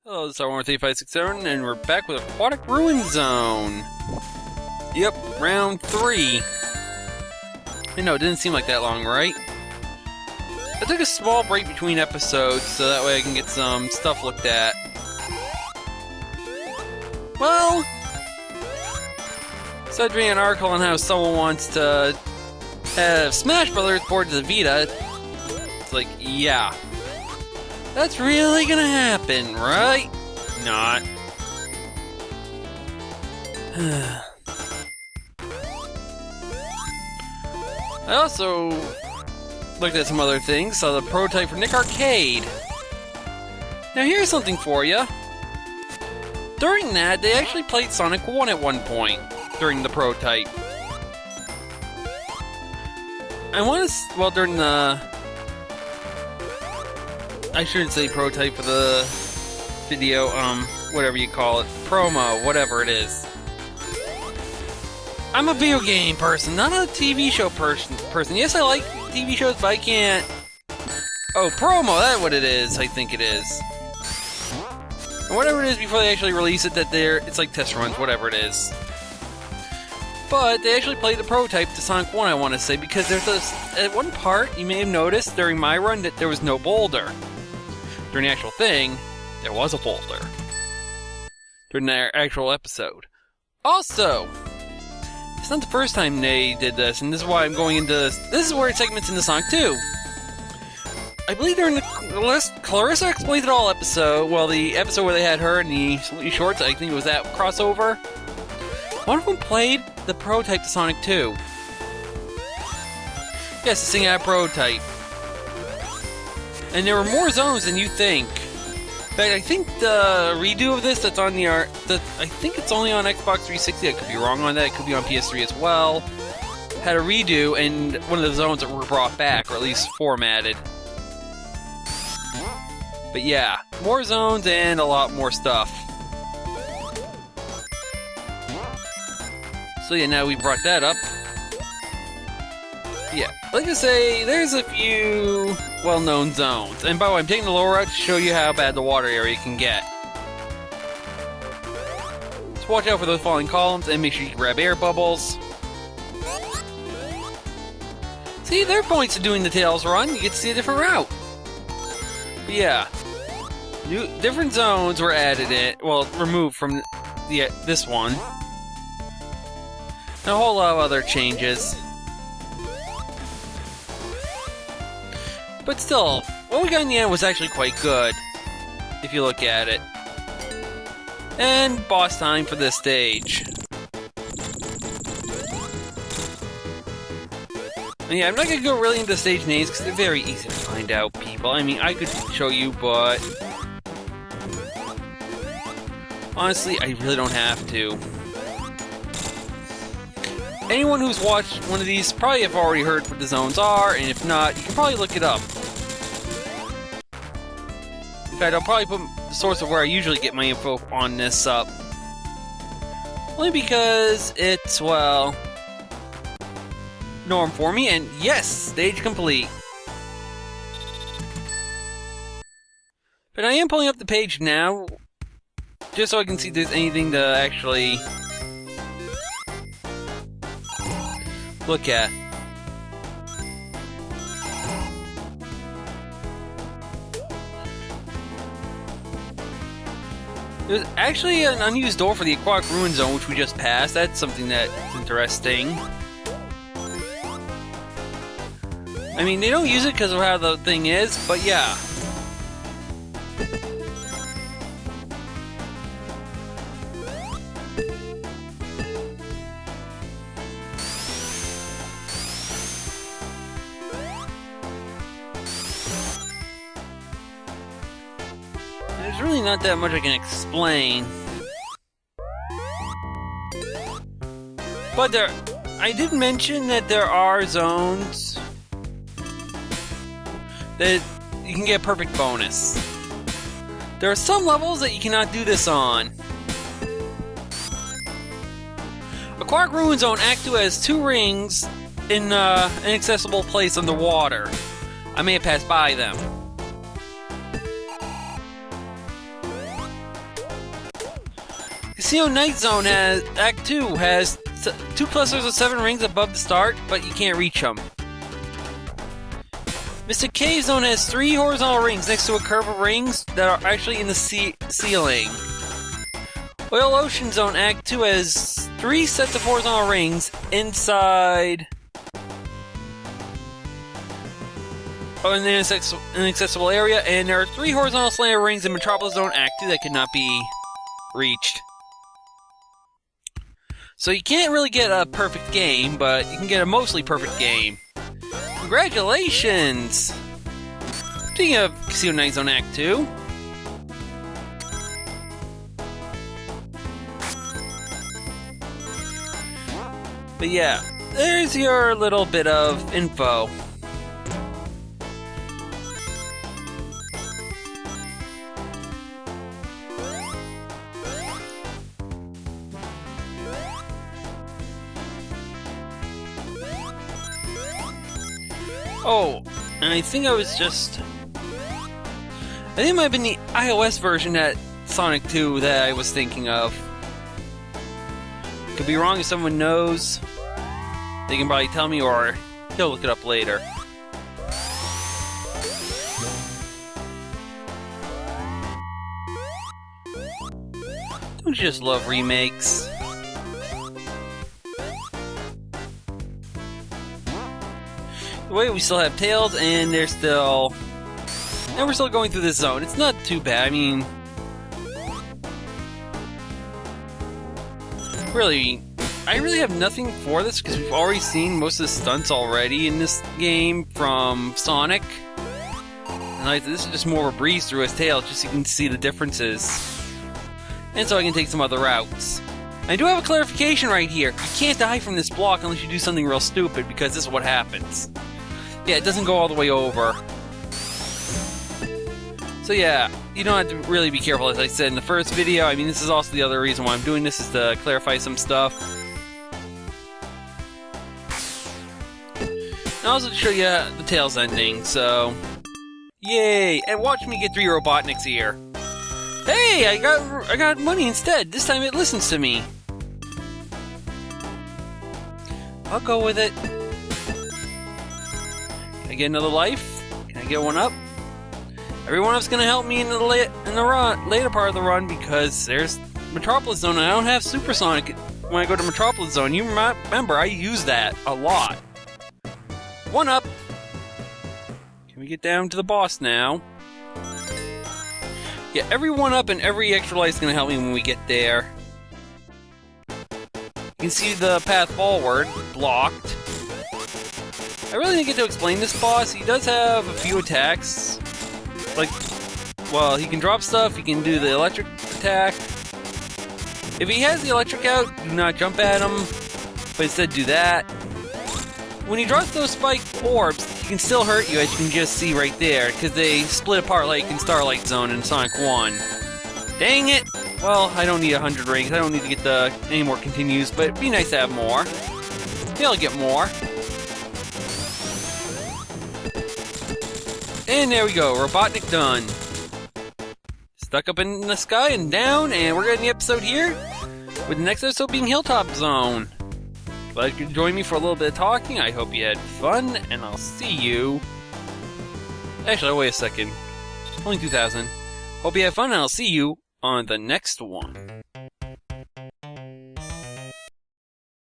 Hello, this is R13567, and we're back with Aquatic Ruin Zone. Yep, round 3. I know, it didn't seem like that long, right? I took a small break between episodes, so that way I can get some stuff looked at. Well, started reading an article on how someone wants to have Smash Brothers ported to the Vita. It's like, yeah. That's really gonna happen, right? Not. I also looked at some other things, saw the prototype for Nick Arcade. Now here's something for you. During that, they actually played Sonic 1 at one point, during the prototype. During the... I shouldn't say prototype for the video, whatever you call it. Promo, whatever it is. I'm a video game person, not a TV show person. Yes, I like TV shows, but I can't... Oh, promo, that's what it is, I think it is. And whatever it is before they actually release it, it's like test runs, whatever it is. But they actually played the prototype to Sonic 1, I want to say, because there's at one part, you may have noticed during my run that there was no boulder. During the actual thing, there was a boulder. During the actual episode. Also, it's not the first time they did this, and this is why I'm going into this. This is where it segments into Sonic 2. I believe during the Clarissa Explains It All episode, well, the episode where they had her in the shorts, I think it was that crossover, one of them played the prototype to Sonic 2. Yes, to sing out a prototype. And there were more zones than you think. In fact, I think the redo of this that's on I think it's only on Xbox 360, I could be wrong on that, it could be on PS3 as well, had a redo, and one of the zones that were brought back, or at least formatted. But yeah, more zones and a lot more stuff. So yeah, now we brought that up. Yeah, like I say, there's a few well-known zones. And by the way, I'm taking the lower route to show you how bad the water area can get. So watch out for those falling columns and make sure you grab air bubbles. See, there are points to doing the Tails run. You get to see a different route. But yeah, different zones were added removed from this one. And a whole lot of other changes. But still, what we got in the end was actually quite good, if you look at it. And boss time for this stage. And yeah, I'm not going to go really into stage names, because they're very easy to find out, people. I mean, I could show you, but... honestly, I really don't have to. Anyone who's watched one of these probably have already heard what the zones are, and if not, you can probably look it up. In fact, I'll probably put the source of where I usually get my info on this up. Only because it's, well, norm for me, and yes, stage complete. But I am pulling up the page now, just so I can see if there's anything to actually look at. There's actually an unused door for the Aquatic Ruin Zone, which we just passed. That's something that's interesting. I mean, they don't use it because of how the thing is, but yeah. There's really not that much I can explain. But I did mention that there are zones that you can get a perfect bonus. There are some levels that you cannot do this on. Aquatic Ruin Zone Act 2 has 2 rings in an inaccessible place underwater. I may have passed by them. Casino Night Zone has Act 2 has 2 clusters of 7 rings above the start, but you can't reach them. Mystic Cave Zone has 3 horizontal rings next to a curve of rings that are actually in the ceiling. Oil Ocean Zone Act 2 has 3 sets of horizontal rings inside an inaccessible area, and there are 3 horizontal slanted rings in Metropolis Zone Act 2 that cannot be reached. So you can't really get a perfect game, but you can get a mostly perfect game. Congratulations! Speaking of Casino Night Zone Act 2, but yeah, there's your little bit of info. Oh, and I think it might have been the iOS version at Sonic 2 that I was thinking of. Could be wrong. If someone knows, they can probably tell me, or he'll look it up later. Don't you just love remakes? Wait, we still have Tails, and we're still going through this zone. It's not too bad. I mean, really, I really have nothing for this because we've already seen most of the stunts already in this game from Sonic. And this is just more of a breeze through as Tails, just so you can see the differences. And so I can take some other routes. I do have a clarification right here. You can't die from this block unless you do something real stupid, because this is what happens. Yeah, it doesn't go all the way over. So yeah, you don't have to really be careful, as I said in the first video. I mean, this is also the other reason why I'm doing this, is to clarify some stuff. And also to show you the Tails ending, so... Yay! And watch me get 3 Robotniks here. Hey! I got money instead! This time it listens to me! I'll go with it. Can I get another life? Can I get one up? Everyone else is gonna help me in the later part of the run, because there's Metropolis Zone and I don't have Supersonic when I go to Metropolis Zone. You remember, I use that a lot. One up! Can we get down to the boss now? Yeah, every one up and every extra light is gonna help me when we get there. You can see the path forward, blocked. I really didn't get to explain this boss. He does have a few attacks. Like, well, he can drop stuff, he can do the electric attack. If he has the electric out, do not jump at him, but instead do that. When he drops those spike orbs, he can still hurt you, as you can just see right there, because they split apart like in Starlight Zone in Sonic 1. Dang it! Well, I don't need 100 rings, I don't need to get any more continues, but it'd be nice to have more. Maybe I'll get more. And there we go, Robotnik done. Stuck up in the sky and down, and we're getting the episode here, with the next episode being Hilltop Zone. Glad you could join me for a little bit of talking. I hope you had fun, and I'll see you... Actually, wait a second. Only 2,000. Hope you had fun, and I'll see you on the next one.